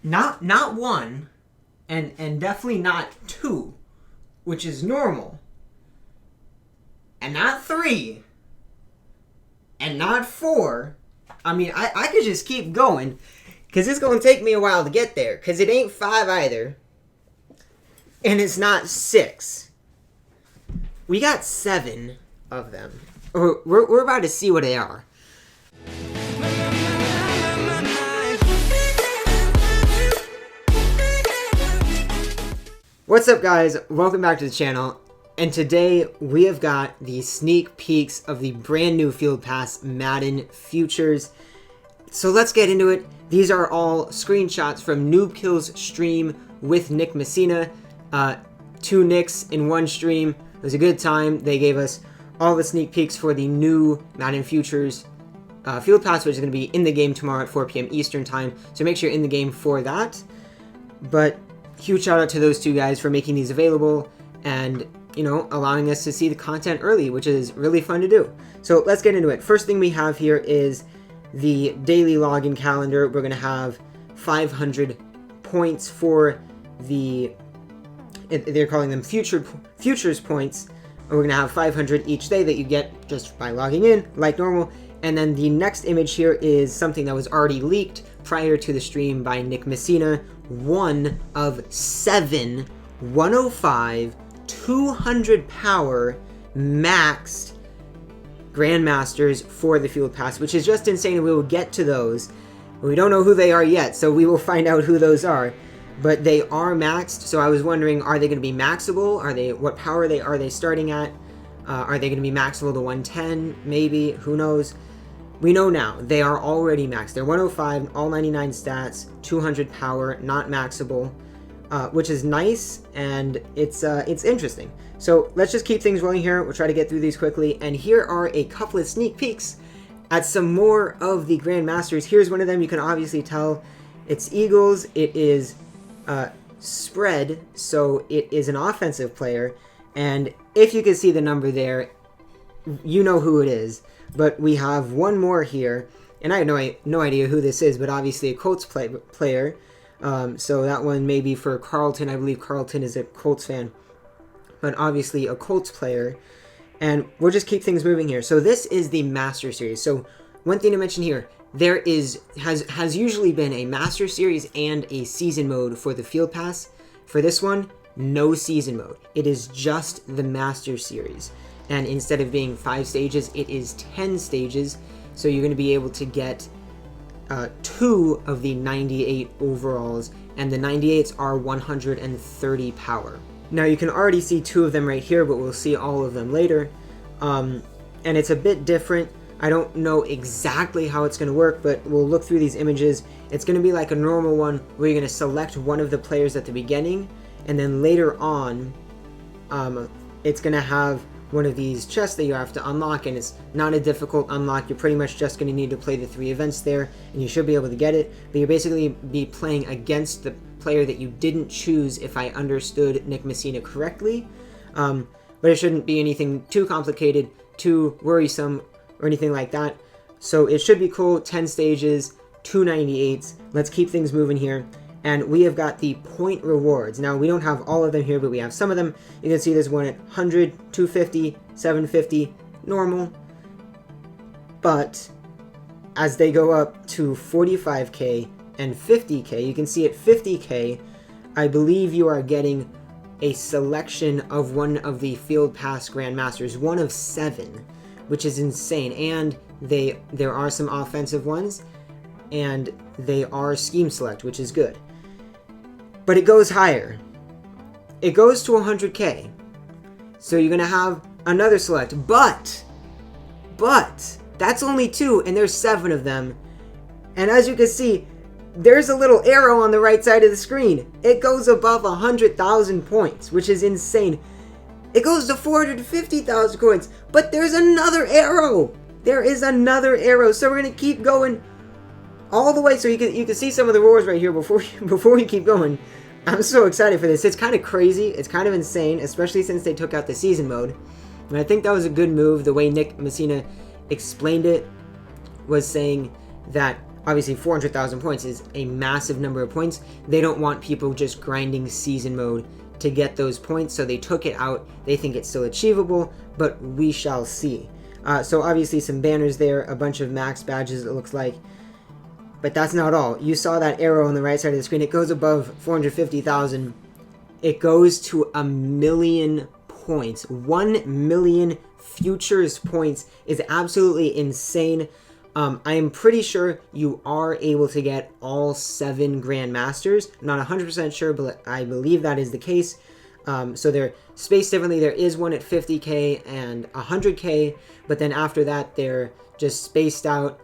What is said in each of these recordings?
Not one, and definitely not two, which is normal. And not three. And not four. I mean, I could just keep going, because it's going to take me a while to get there, because it ain't 5 either. And it's not 6. We got 7 of them. We're about to see what they are. What's up, guys? Welcome back to the channel. And today we have got the sneak peeks of the brand new Field Pass Madden Futures. So let's get into it. These are all screenshots from Noobkill's stream with Nick Messina. 2 Nicks in one stream. It was a good time. They gave us all the sneak peeks for the new Madden Futures Field Pass, which is going to be in the game tomorrow at 4 p.m. Eastern Time. So make sure you're in the game for that. But huge shout out to those 2 guys for making these available and, you know, allowing us to see the content early, which is really fun to do. So let's get into it. First thing we have here is the daily login calendar. We're going to have 500 points for the, they're calling them futures points. And we're going to have 500 each day that you get just by logging in like normal. And then the next image here is something that was already leaked prior to the stream by Nick Messina. 1 of 7 105 200 power maxed Grandmasters for the Field Pass, which is just insane. We will get to those. We don't know who they are yet, so we will find out who those are. But they are maxed, so I was wondering, are they going to be maxable? What power are they starting at? Are they going to be maxable to 110? Maybe. Who knows? We know now. They are already maxed. They're 105, all 99 stats, 200 power, not maxable, which is nice, and it's interesting. So let's just keep things rolling here. We'll try to get through these quickly. And here are a couple of sneak peeks at some more of the Grandmasters. Here's one of them. You can obviously tell it's Eagles. It is spread, so it is an offensive player. And if you can see the number there, you know who it is. But we have one more here, and I have no idea who this is, but obviously a Colts player. So that one may be for Carlton. I believe Carlton is a Colts fan, but obviously a Colts player. And we'll just keep things moving here. So this is the Master Series. So one thing to mention here, there has usually been a Master Series and a Season Mode for the Field Pass. For this one, no Season Mode. It is just the Master Series. And instead of being 5 stages, it is 10 stages. So you're going to be able to get 2 of the 98 overalls. And the 98s are 130 power. Now you can already see 2 of them right here, but we'll see all of them later. And it's a bit different. I don't know exactly how it's going to work, but we'll look through these images. It's going to be like a normal one where you're going to select one of the players at the beginning. And then later on, it's going to have one of these chests that you have to unlock, and it's not a difficult unlock. You're pretty much just going to need to play the 3 events there, and you should be able to get it. But you'll basically be playing against the player that you didn't choose, if I understood Nick Messina correctly. But it shouldn't be anything too complicated, too worrisome, or anything like that. So it should be cool. 10 stages, 298s. Let's keep things moving here. And we have got the point rewards. Now, we don't have all of them here, but we have some of them. You can see there's one at 100, 250, 750, normal. But as they go up to 45k and 50k, you can see at 50k, I believe you are getting a selection of one of the Field Pass Grandmasters, 1 of 7, which is insane. And there are some offensive ones, and they are scheme select, which is good. But it goes higher. It goes to 100k. So you're going to have another select. But, that's only 2, and there's 7 of them. And as you can see, there's a little arrow on the right side of the screen. It goes above 100,000 points, which is insane. It goes to 450,000 coins, but there's another arrow. There is another arrow. So we're going to keep going all the way, so you can see some of the rewards right here before we keep going. I'm so excited for this. It's kind of crazy. It's kind of insane, especially since they took out the season mode. And I think that was a good move. The way Nick Messina explained it was saying that obviously 400,000 points is a massive number of points. They don't want people just grinding season mode to get those points, so they took it out. They think it's still achievable, but we shall see. So obviously some banners there, a bunch of max badges it looks like, but that's not all. You saw that arrow on the right side of the screen. It goes above 450,000. It goes to 1,000,000 points. 1,000,000 futures points is absolutely insane. I am pretty sure you are able to get all 7 Grandmasters. I'm not 100% sure, but I believe that is the case. So they're spaced differently. There is one at 50k and 100k, but then after that, they're just spaced out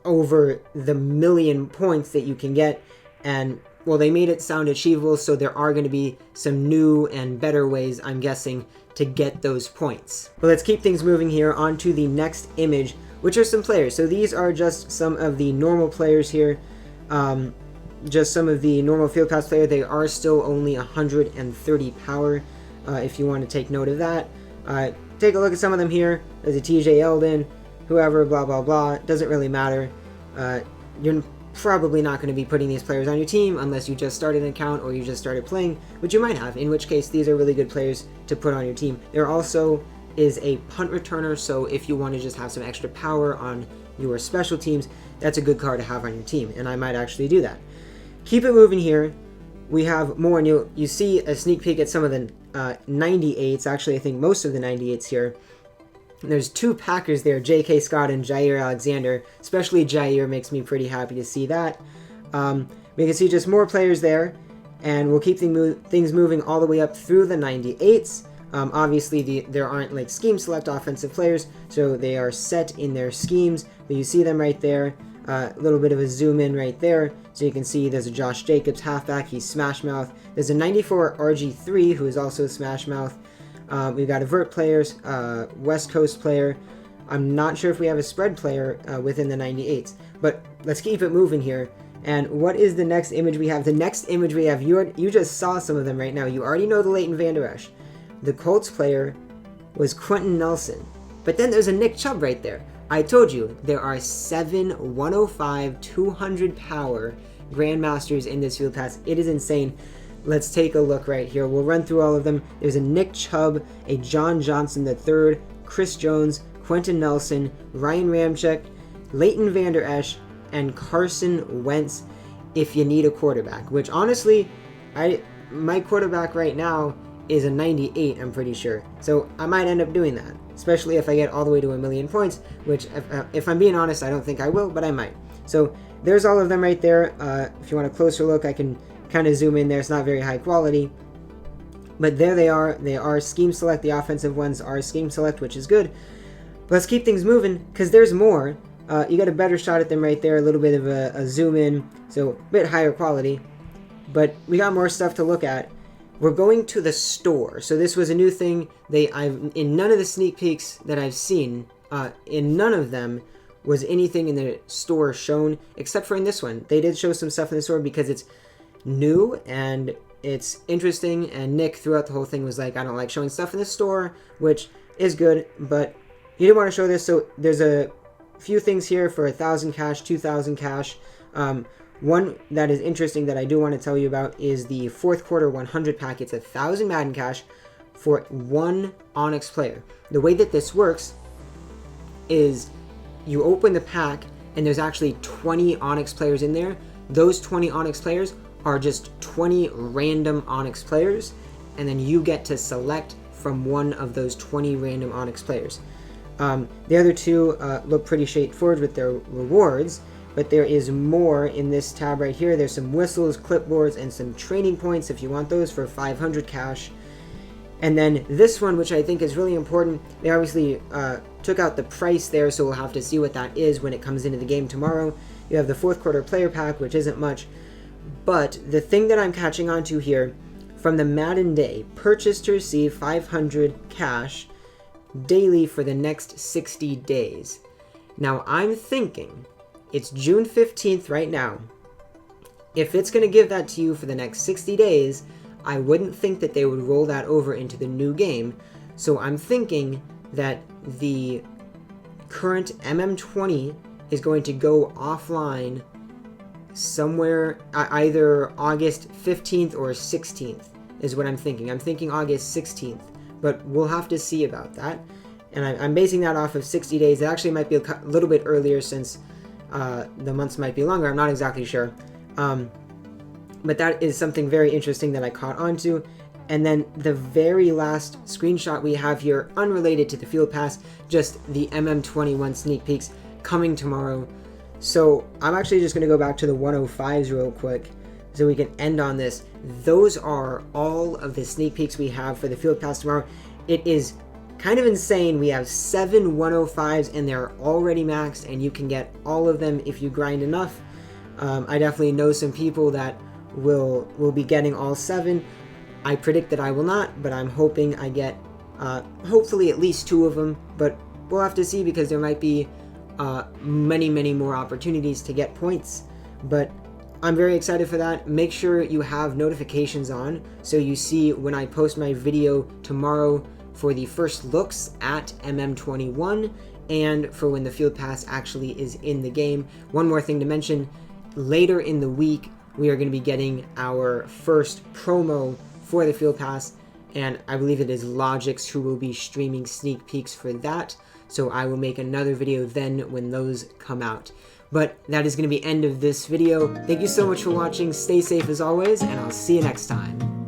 over the 1,000,000 points that you can get. And well, they made it sound achievable, so there are going to be some new and better ways, I'm guessing, to get those points. But let's keep things moving here on to the next image, which are some players. So these are just some of the normal players here. Just some of the normal Field Pass players. They are still only 130 power, if you want to take note of that. Take a look at some of them here. There's a TJ Eldon, whoever, blah, blah, blah. It doesn't really matter. You're probably not going to be putting these players on your team unless you just started an account or you just started playing, which you might have, in which case these are really good players to put on your team. There also is a punt returner, so if you want to just have some extra power on your special teams, that's a good card to have on your team, and I might actually do that. Keep it moving here. We have more, and you see a sneak peek at some of the 98s. Actually, I think most of the 98s here. And there's 2 Packers there, J.K. Scott and Jair Alexander. Especially Jair makes me pretty happy to see that. We can see just more players there, and we'll keep things moving all the way up through the 98s. Obviously, there aren't like scheme select offensive players, so they are set in their schemes. But you see them right there. A little bit of a zoom in right there, so you can see there's a Josh Jacobs halfback. He's Smash Mouth. There's a 94 RG3 who is also Smash Mouth. We've got a vert players, West Coast player. I'm not sure if we have a spread player within the 98s, but let's keep it moving here. And what is the next image we have? The next image we have, you just saw some of them right now. You already know the Leighton Vander Esch. The Colts player was Quentin Nelson, but then there's a Nick Chubb right there. I told you, there are 7 105, 200 power Grandmasters in this Field Pass. It is insane. Let's take a look right here. We'll run through all of them. There's a Nick Chubb, a John Johnson III, Chris Jones, Quentin Nelson, Ryan Ramczyk, Leighton Vander Esch, and Carson Wentz if you need a quarterback, which honestly, my quarterback right now is a 98, I'm pretty sure. So I might end up doing that, especially if I get all the way to 1,000,000 points, which if I'm being honest, I don't think I will, but I might. So there's all of them right there. If you want a closer look, I can kind of zoom in there. It's not very high quality, but there they are. They are scheme select. The offensive ones are scheme select, which is good. Let's keep things moving because there's more. You got a better shot at them right there, a little bit of a zoom in, so a bit higher quality, but we got more stuff to look at. We're going to the store. So this was a new thing. In none of the sneak peeks that I've seen, in none of them was anything in the store shown, except for in this one. They did show some stuff in the store because it's new and it's interesting, and Nick throughout the whole thing was like, I don't like showing stuff in the store, which is good, but he did want to show this. So there's a few things here for 1,000 cash, 2,000 cash. One that is interesting that I do want to tell you about is the 4th quarter 100 pack. It's 1,000 Madden cash for 1 Onyx player. The way that this works is you open the pack and there's actually 20 Onyx players in there. Those 20 Onyx players are just 20 random Onyx players, and then you get to select from one of those 20 random Onyx players. The other 2 look pretty straightforward with their rewards, but there is more in this tab right here. There's some whistles, clipboards, and some training points if you want those for 500 cash. And then this one, which I think is really important, they obviously took out the price there, so we'll have to see what that is when it comes into the game tomorrow. You have the 4th quarter player pack, which isn't much, but the thing that I'm catching on to here, from the Madden day, purchase to receive 500 cash daily for the next 60 days. Now I'm thinking, it's June 15th right now. If it's going to give that to you for the next 60 days, I wouldn't think that they would roll that over into the new game. So I'm thinking that the current MM20 is going to go offline somewhere either August 15th or 16th is what I'm thinking. I'm thinking August 16th, but we'll have to see about that. And I'm basing that off of 60 days. It actually might be a little bit earlier since the months might be longer. I'm not exactly sure. But that is something very interesting that I caught on to. And then the very last screenshot we have here, unrelated to the Field Pass, just the MM21 sneak peeks coming tomorrow. So I'm actually just going to go back to the 105s real quick so we can end on this. Those are all of the sneak peeks we have for the Field Pass tomorrow. It is kind of insane. We have 7 105s and they're already maxed, and you can get all of them if you grind enough. I definitely know some people that will be getting all 7. I predict that I will not, but I'm hoping I get hopefully at least 2 of them, but we'll have to see because there might be many more opportunities to get points. But I'm very excited for that. Make sure you have notifications on so you see when I post my video tomorrow for the first looks at MM21 and for when the Field Pass actually is in the game. One more thing to mention, later in the week we are going to be getting our first promo for the Field Pass, and I believe it is Logix who will be streaming sneak peeks for that, so I will make another video then when those come out. But that is going to be the end of this video. Thank you so much for watching, stay safe as always, and I'll see you next time.